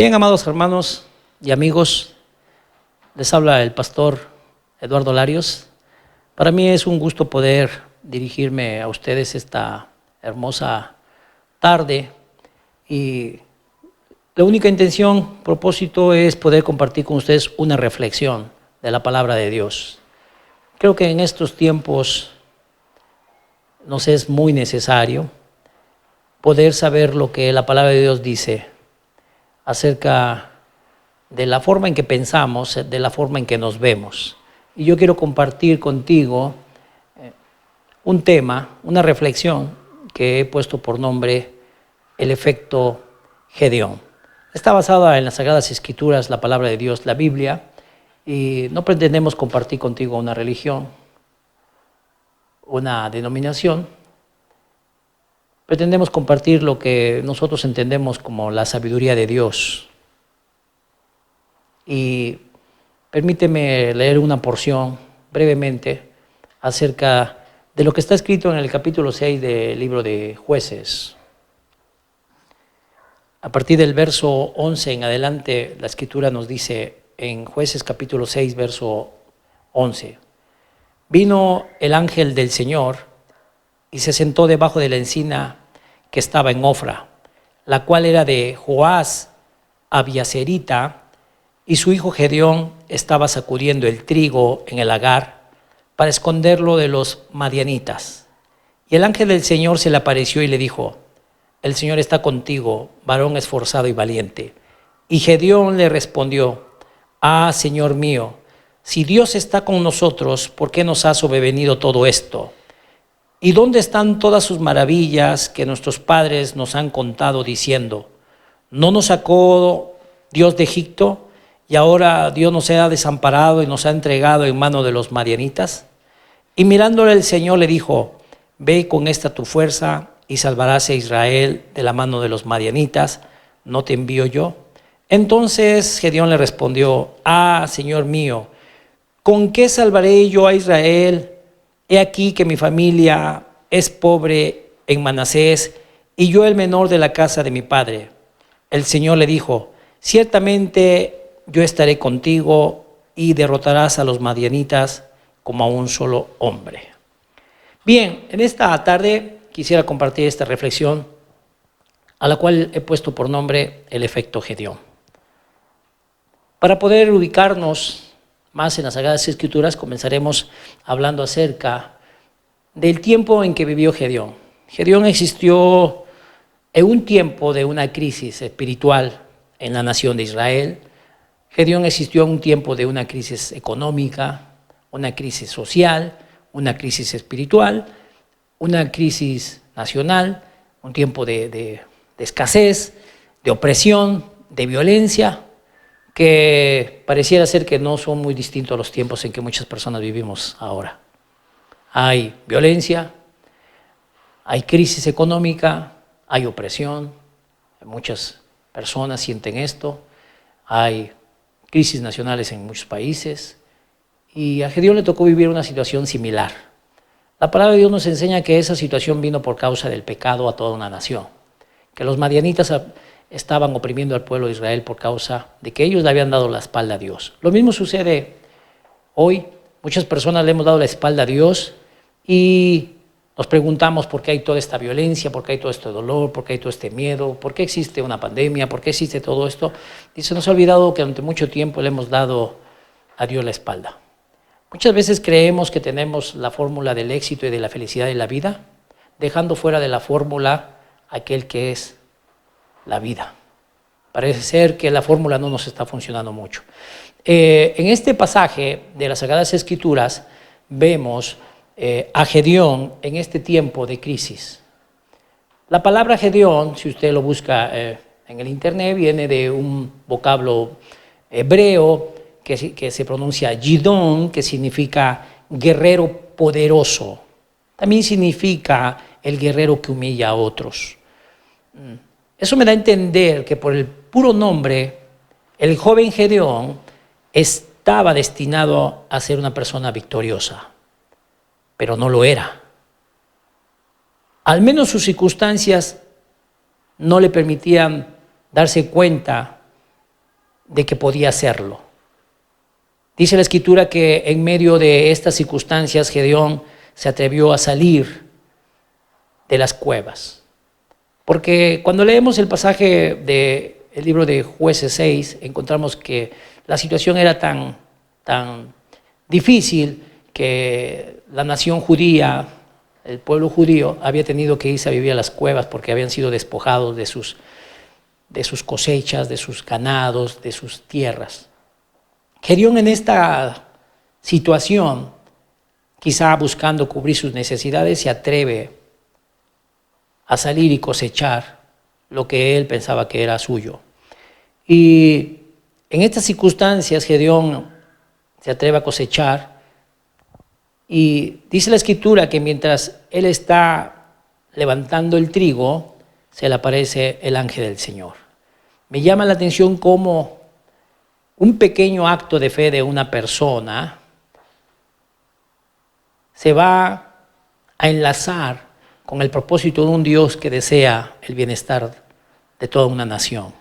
Bien, amados hermanos y amigos, les habla el pastor Eduardo Larios. Para mí es un gusto poder dirigirme a ustedes esta hermosa tarde y la única intención, propósito es poder compartir con ustedes una reflexión de la palabra de Dios. Creo que en estos tiempos nos es muy necesario poder saber lo que la palabra de Dios dice acerca de la forma en que pensamos, de la forma en que nos vemos. Y yo quiero compartir contigo un tema, una reflexión que he puesto por nombre el efecto Gedeón. Está basada en las Sagradas Escrituras, la palabra de Dios, la Biblia, y no pretendemos compartir contigo una religión, una denominación. Pretendemos compartir lo que nosotros entendemos como la sabiduría de Dios. Y permíteme leer una porción brevemente acerca de lo que está escrito en el capítulo 6 del libro de Jueces. A partir del verso 11 en adelante, la Escritura nos dice en Jueces capítulo 6, verso 11: Vino el ángel del Señor y se sentó debajo de la encina que estaba en Ofra, la cual era de Joás Abiaserita, y su hijo Gedeón estaba sacudiendo el trigo en el lagar para esconderlo de los madianitas. Y el ángel del Señor se le apareció y le dijo: El Señor está contigo, varón esforzado y valiente. Y Gedeón le respondió: Ah, Señor mío, si Dios está con nosotros, ¿por qué nos ha sobrevenido todo esto? ¿Y dónde están todas sus maravillas que nuestros padres nos han contado diciendo: ¿No nos sacó Dios de Egipto y ahora Dios nos ha desamparado y nos ha entregado en mano de los madianitas? Y mirándole el Señor le dijo: Ve con esta tu fuerza y salvarás a Israel de la mano de los madianitas, ¿no te envío yo? Entonces Gedeón le respondió: Ah, Señor mío, ¿con qué salvaré yo a Israel? He aquí que mi familia es pobre en Manasés y yo el menor de la casa de mi padre. El Señor le dijo: Ciertamente yo estaré contigo y derrotarás a los madianitas como a un solo hombre. Bien, en esta tarde quisiera compartir esta reflexión a la cual he puesto por nombre el efecto Gedeón. Para poder ubicarnos más en las Sagradas Escrituras, comenzaremos hablando acerca del tiempo en que vivió Gedeón. Gedeón existió en un tiempo de una crisis espiritual en la nación de Israel. Gedeón existió en un tiempo de una crisis económica, una crisis social, una crisis espiritual, una crisis nacional, un tiempo de escasez, de opresión, de violencia, que pareciera ser que no son muy distintos a los tiempos en que muchas personas vivimos ahora. Hay violencia, hay crisis económica, hay opresión, muchas personas sienten esto, hay crisis nacionales en muchos países, y a Gedeón le tocó vivir una situación similar. La palabra de Dios nos enseña que esa situación vino por causa del pecado a toda una nación, que los madianitas estaban oprimiendo al pueblo de Israel por causa de que ellos le habían dado la espalda a Dios. Lo mismo sucede hoy. Muchas personas le hemos dado la espalda a Dios y nos preguntamos por qué hay toda esta violencia, por qué hay todo este dolor, por qué hay todo este miedo, por qué existe una pandemia, por qué existe todo esto. Y se nos ha olvidado que durante mucho tiempo le hemos dado a Dios la espalda. Muchas veces creemos que tenemos la fórmula del éxito y de la felicidad de la vida, dejando fuera de la fórmula aquel que es la vida. Parece ser que la fórmula no nos está funcionando mucho. En este pasaje de las Sagradas Escrituras vemos a Gedeón en este tiempo de crisis. La palabra Gedeón, si usted lo busca en el internet, viene de un vocablo hebreo que se pronuncia Gidón, que significa guerrero poderoso. También significa el guerrero que humilla a otros. Eso me da a entender que por el puro nombre, el joven Gedeón estaba destinado a ser una persona victoriosa, pero no lo era. Al menos sus circunstancias no le permitían darse cuenta de que podía hacerlo. Dice la Escritura que en medio de estas circunstancias Gedeón se atrevió a salir de las cuevas. Porque cuando leemos el pasaje del libro de Jueces 6, encontramos que la situación era tan difícil que la nación judía, el pueblo judío, había tenido que irse a vivir a las cuevas porque habían sido despojados de sus cosechas, de sus ganados, de sus tierras. Gedeón en esta situación, quizá buscando cubrir sus necesidades, se atreve a salir y cosechar lo que él pensaba que era suyo. Y en estas circunstancias Gedeón se atreve a cosechar y dice la Escritura que mientras él está levantando el trigo, se le aparece el ángel del Señor. Me llama la atención cómo un pequeño acto de fe de una persona se va a enlazar con el propósito de un Dios que desea el bienestar de toda una nación.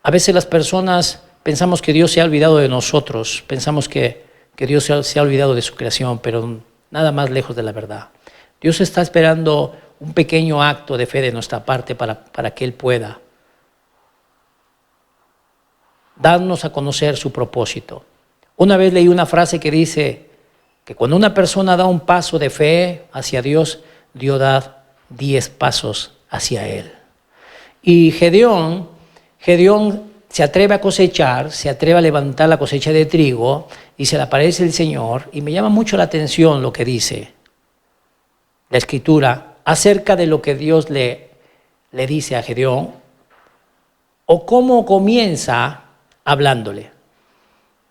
A veces las personas pensamos que Dios se ha olvidado de nosotros, pensamos que Dios se ha olvidado de su creación, pero nada más lejos de la verdad. Dios está esperando un pequeño acto de fe de nuestra parte para que Él pueda darnos a conocer su propósito. Una vez leí una frase que dice que cuando una persona da un paso de fe hacia Dios, Dios da 10 pasos hacia Él. Y Gedeón se atreve a cosechar, se atreve a levantar la cosecha de trigo y se le aparece el Señor, y me llama mucho la atención lo que dice la Escritura acerca de lo que Dios le dice a Gedeón, o cómo comienza hablándole.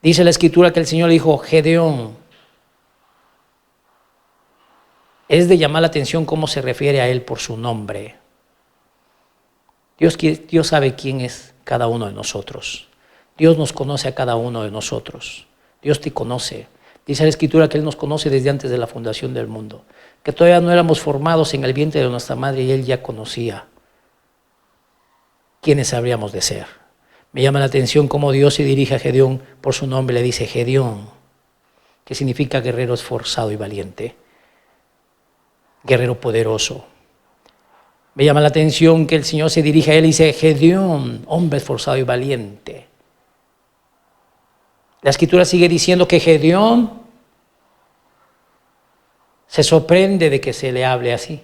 Dice la Escritura que el Señor le dijo: Gedeón. Es de llamar la atención cómo se refiere a él por su nombre. Dios sabe quién es cada uno de nosotros. Dios nos conoce a cada uno de nosotros. Dios te conoce. Dice la Escritura que Él nos conoce desde antes de la fundación del mundo, que todavía no éramos formados en el vientre de nuestra madre y Él ya conocía quiénes habríamos de ser. Me llama la atención cómo Dios se dirige a Gedeón por su nombre, le dice Gedeón, que significa guerrero esforzado y valiente, guerrero poderoso. Me llama la atención que el Señor se dirige a él y dice Gedeón, hombre esforzado y valiente. La Escritura sigue diciendo que Gedeón se sorprende de que se le hable así.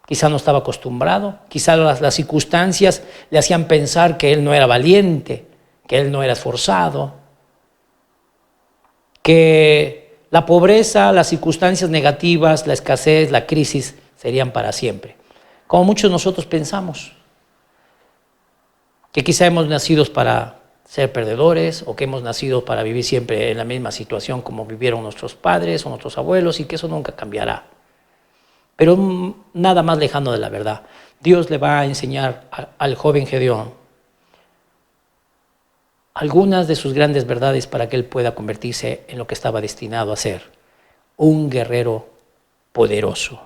Quizá no estaba acostumbrado, quizá las circunstancias le hacían pensar que él no era valiente, que él no era esforzado, que la pobreza, las circunstancias negativas, la escasez, la crisis serían para siempre. Como muchos de nosotros pensamos, que quizá hemos nacido para ser perdedores o que hemos nacido para vivir siempre en la misma situación como vivieron nuestros padres o nuestros abuelos y que eso nunca cambiará. Pero nada más lejano de la verdad. Dios le va a enseñar al joven Gedeón algunas de sus grandes verdades para que él pueda convertirse en lo que estaba destinado a ser, un guerrero poderoso.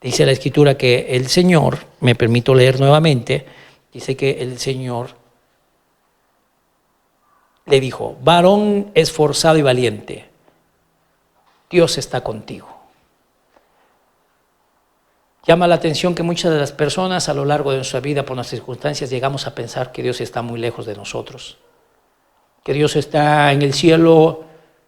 Dice la Escritura que el Señor, me permito leer nuevamente, dice que el Señor le dijo: varón esforzado y valiente, Dios está contigo. Llama la atención que muchas de las personas a lo largo de nuestra vida, por nuestras circunstancias, llegamos a pensar que Dios está muy lejos de nosotros, que Dios está en el cielo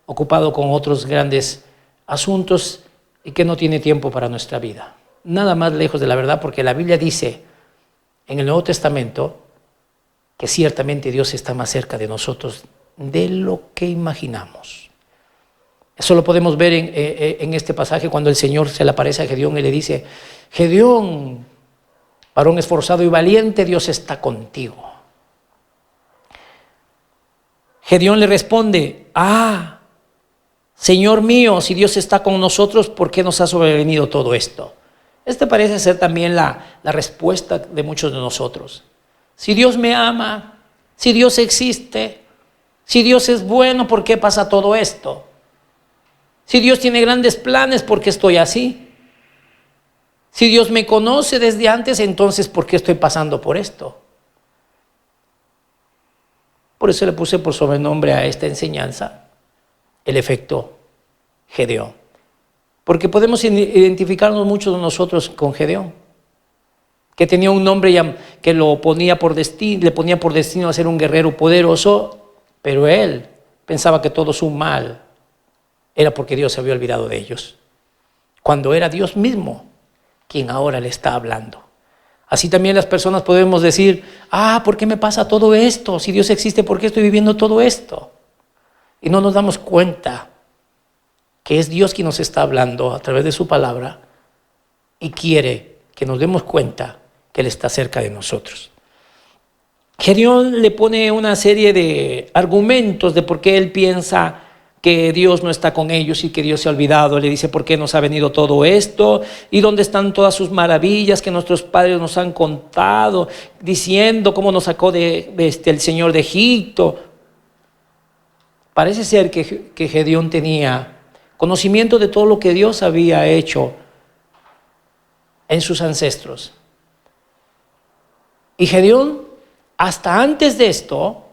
ocupado con otros grandes asuntos y que no tiene tiempo para nuestra vida. Nada más lejos de la verdad, porque la Biblia dice en el Nuevo Testamento que ciertamente Dios está más cerca de nosotros de lo que imaginamos. Eso lo podemos ver en este pasaje cuando el Señor se le aparece a Gedeón y le dice: Gedeón, varón esforzado y valiente, Dios está contigo. Gedeón le responde: Señor mío, si Dios está con nosotros, ¿por qué nos ha sobrevenido todo esto? Esta parece ser también la respuesta de muchos de nosotros. Si Dios me ama, si Dios existe, si Dios es bueno, ¿por qué pasa todo esto? Si Dios tiene grandes planes, ¿por qué estoy así? Si Dios me conoce desde antes, entonces ¿por qué estoy pasando por esto? Por eso le puse por sobrenombre a esta enseñanza el efecto Gedeón. Porque podemos identificarnos muchos de nosotros con Gedeón, que tenía un nombre que lo ponía por destino, le ponía por destino a ser un guerrero poderoso, pero él pensaba que todo su mal era porque Dios se había olvidado de ellos, cuando era Dios mismo quien ahora le está hablando. Así también las personas podemos decir, ¿por qué me pasa todo esto? Si Dios existe, ¿por qué estoy viviendo todo esto? Y no nos damos cuenta que es Dios quien nos está hablando a través de su palabra y quiere que nos demos cuenta que Él está cerca de nosotros. Gedeón le pone una serie de argumentos de por qué él piensa que Dios no está con ellos y que Dios se ha olvidado. Le dice, ¿por qué nos ha venido todo esto? ¿Y dónde están todas sus maravillas que nuestros padres nos han contado? Diciendo cómo nos sacó el Señor de Egipto. Parece ser que Gedeón tenía conocimiento de todo lo que Dios había hecho en sus ancestros. Y Gedeón, hasta antes de esto,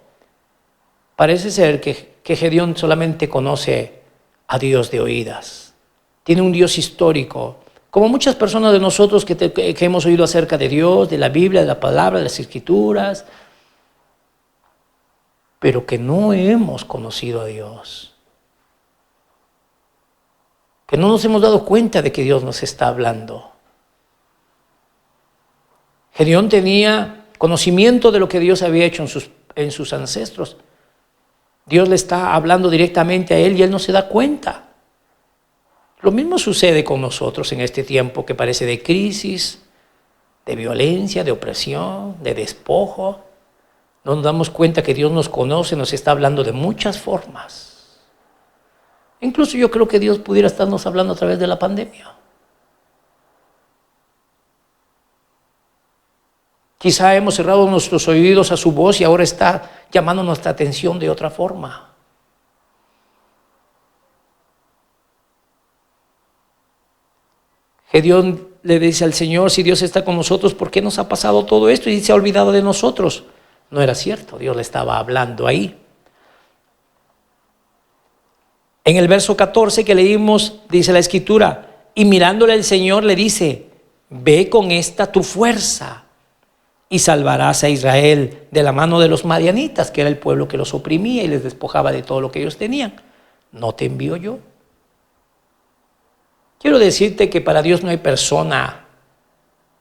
parece ser que Gedeón solamente conoce a Dios de oídas. Tiene un Dios histórico, como muchas personas de nosotros que hemos oído acerca de Dios, de la Biblia, de la palabra, de las Escrituras, pero que no hemos conocido a Dios. Que no nos hemos dado cuenta de que Dios nos está hablando. Gedeón tenía conocimiento de lo que Dios había hecho en sus ancestros. Dios le está hablando directamente a él y él no se da cuenta. Lo mismo sucede con nosotros en este tiempo que parece de crisis, de violencia, de opresión, de despojo. No nos damos cuenta que Dios nos conoce, nos está hablando de muchas formas. Incluso yo creo que Dios pudiera estarnos hablando a través de la pandemia. Quizá hemos cerrado nuestros oídos a su voz y ahora está llamando nuestra atención de otra forma. Gedeón le dice al Señor, si Dios está con nosotros, ¿por qué nos ha pasado todo esto y se ha olvidado de nosotros? No era cierto, Dios le estaba hablando ahí. En el verso 14 que leímos, dice la Escritura, y mirándole el Señor le dice, ve con esta tu fuerza y salvarás a Israel de la mano de los madianitas, que era el pueblo que los oprimía y les despojaba de todo lo que ellos tenían. ¿No te envío yo? Quiero decirte que para Dios no hay persona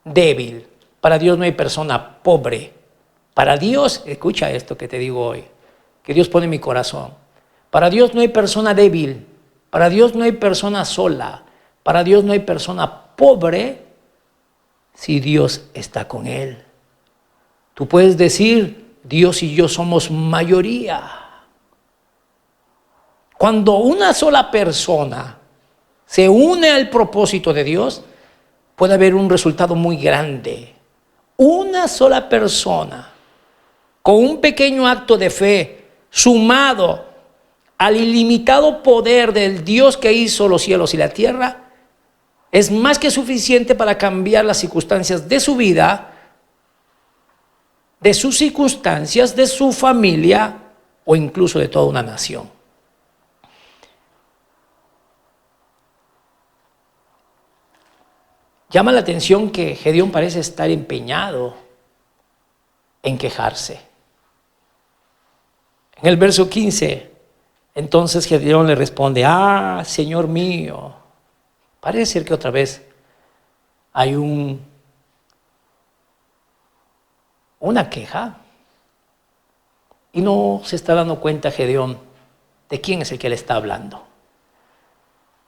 débil, para Dios no hay persona pobre. Para Dios, escucha esto que te digo hoy, que Dios pone en mi corazón. Para Dios no hay persona débil, para Dios no hay persona sola, para Dios no hay persona pobre si Dios está con él. Tú puedes decir, Dios y yo somos mayoría. Cuando una sola persona se une al propósito de Dios, puede haber un resultado muy grande. Una sola persona, con un pequeño acto de fe, sumado al ilimitado poder del Dios que hizo los cielos y la tierra, es más que suficiente para cambiar las circunstancias de su vida, de sus circunstancias, de su familia o incluso de toda una nación. Llama la atención que Gedeón parece estar empeñado en quejarse. En el verso 15, entonces Gedeón le responde, Señor mío, parece ser que otra vez hay una queja y no se está dando cuenta Gedeón de quién es el que le está hablando.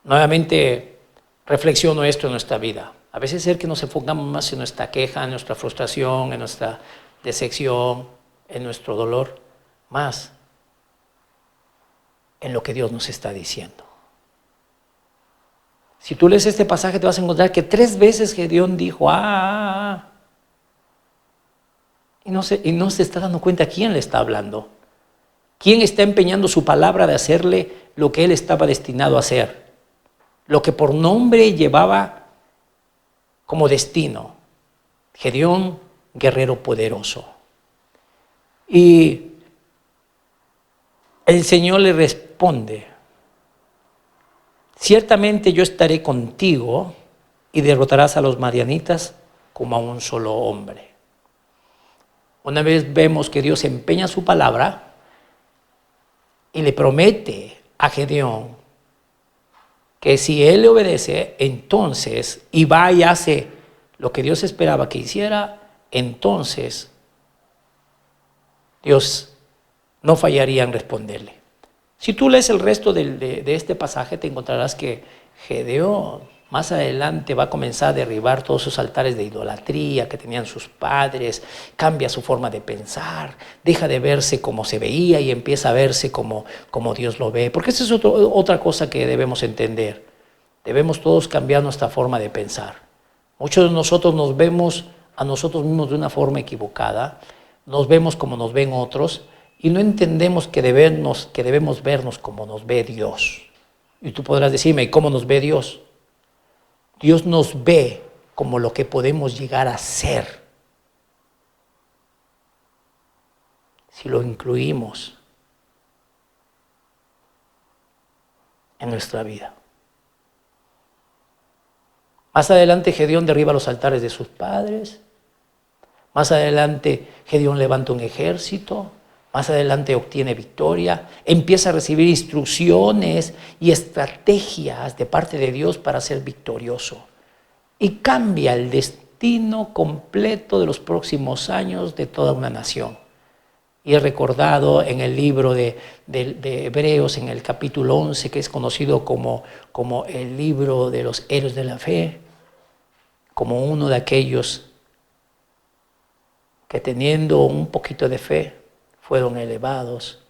Nuevamente reflexiono esto en nuestra vida. A veces es que nos enfocamos más en nuestra queja, en nuestra frustración, en nuestra decepción, en nuestro dolor, más en lo que Dios nos está diciendo. Si tú lees este pasaje te vas a encontrar que 3 veces Gedeón dijo, y no se está dando cuenta quién le está hablando. ¿Quién está empeñando su palabra de hacerle lo que él estaba destinado a hacer? Lo que por nombre llevaba como destino. Gedeón, guerrero poderoso. Y el Señor le responde: ciertamente yo estaré contigo y derrotarás a los madianitas como a un solo hombre. Una vez vemos que Dios empeña su palabra y le promete a Gedeón que si él le obedece, entonces, y va y hace lo que Dios esperaba que hiciera, entonces Dios no fallaría en responderle. Si tú lees el resto de este pasaje, te encontrarás que Gedeón más adelante va a comenzar a derribar todos esos altares de idolatría que tenían sus padres, cambia su forma de pensar, deja de verse como se veía y empieza a verse como Dios lo ve. Porque esa es otra cosa que debemos entender. Debemos todos cambiar nuestra forma de pensar. Muchos de nosotros nos vemos a nosotros mismos de una forma equivocada, nos vemos como nos ven otros y no entendemos que debemos vernos como nos ve Dios. Y tú podrás decirme, ¿y cómo nos ve Dios? Dios nos ve como lo que podemos llegar a ser si lo incluimos en nuestra vida. Más adelante Gedeón derriba los altares de sus padres. Más adelante Gedeón levanta un ejército. Más adelante obtiene victoria. Empieza a recibir instrucciones y estrategias de parte de Dios para ser victorioso. Y cambia el destino completo de los próximos años de toda una nación. Y es recordado en el libro de Hebreos, en el capítulo 11, que es conocido como el libro de los héroes de la fe, como uno de aquellos que teniendo un poquito de fe fueron elevados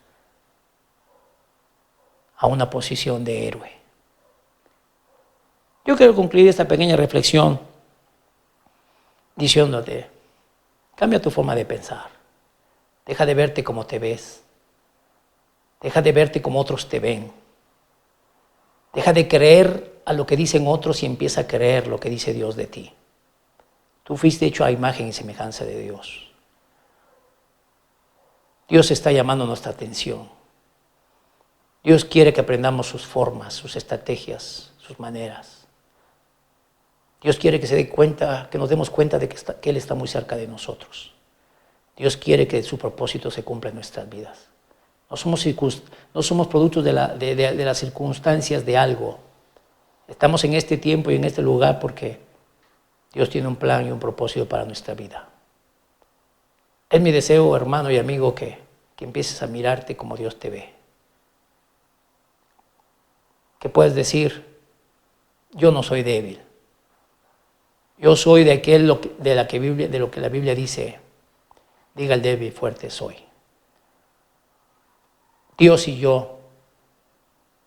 a una posición de héroe. Yo quiero concluir esta pequeña reflexión diciéndote: cambia tu forma de pensar. Deja de verte como te ves. Deja de verte como otros te ven. Deja de creer a lo que dicen otros y empieza a creer lo que dice Dios de ti. Tú fuiste hecho a imagen y semejanza de Dios. Dios está llamando nuestra atención. Dios quiere que aprendamos sus formas, sus estrategias, sus maneras. Dios quiere que nos demos cuenta de que Él está muy cerca de nosotros. Dios quiere que su propósito se cumpla en nuestras vidas. No somos productos de las circunstancias de algo. Estamos en este tiempo y en este lugar porque Dios tiene un plan y un propósito para nuestra vida. Es mi deseo, hermano y amigo, que empieces a mirarte como Dios te ve. Que puedas decir: yo no soy débil. Yo soy de lo que la Biblia dice: diga el débil, fuerte soy. Dios y yo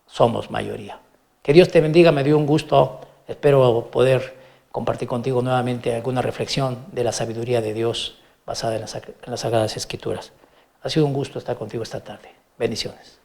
somos mayoría. Que Dios te bendiga, me dio un gusto. Espero poder compartir contigo nuevamente alguna reflexión de la sabiduría de Dios basada en las Sagradas Escrituras. Ha sido un gusto estar contigo esta tarde. Bendiciones.